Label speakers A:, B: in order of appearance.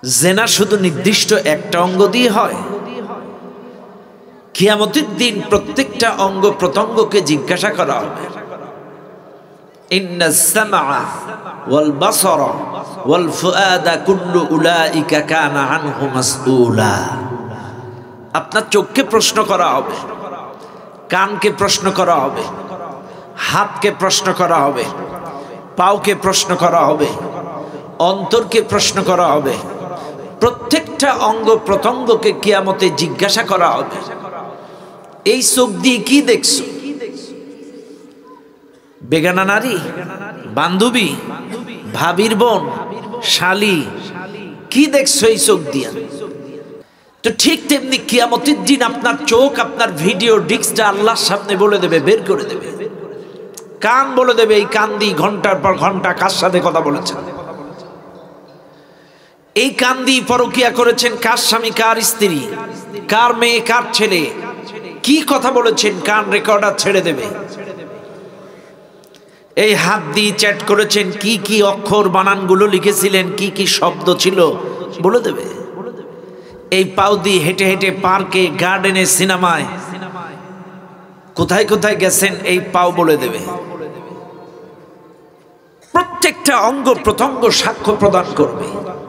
A: জেনা শুধু নির্দিষ্ট একটা অঙ্গ দিয়ে হয়? কিয়ামতের দিন প্রত্যেকটা অঙ্গ প্রত্যঙ্গকে জিজ্ঞাসা করা হবে। ইন্নাস সামআ ওয়াল বাসারা ওয়াল ফুআদা কুল্লু উলাইকা কানা আনহু মাসউলা। আপনার চোখকে প্রশ্ন করা হবে, কানকে প্রশ্ন করা হবে, হাতকে প্রশ্ন করা হবে, পাওকে প্রশ্ন করা হবে, অন্তরকে প্রশ্ন করা হবে। প্রত্যেকটা অঙ্গ প্রত্যঙ্গকে কিয়ামতে জিজ্ঞাসা করা হবে, এই চোখ দিয়ে কি দেখছো? বেগানা নারী, বান্ধবী, ভাবির বোন, শালী, কি দেখছো এই চোখ দিয়া? তো ঠিক তেমনি কিয়ামতের দিন আপনার চোখ আপনার ভিডিও ডিস্কটা আল্লাহর সামনে বলে দেবে, বের করে দেবে। কান বলে দেবে, এই কান দিয়ে ঘন্টার পর ঘন্টা কার সাথে কথা বলেছেন, এই কান দিয়ে পরকিয়া করেছেন, কার স্বামী কার স্ত্রী, কার মেয়ে কার ছেলে, কি কথা বলেছেন, কান রেকর্ডার ছেড়ে দেবে। এই হাত দিয়ে চ্যাট করেছেন, কি কি অক্ষর বানানগুলো লিখেছিলেন, কি কি শব্দ ছিল বলে দেবে। এই পাও দিয়ে হেঁটে হেঁটে পার্কে, গার্ডেনে, সিনেমায় কোথায় কোথায় গেছেন, এই পাও বলে দেবে। প্রত্যেকটা অঙ্গ প্রত্যঙ্গ সাক্ষ্য প্রদান করবে।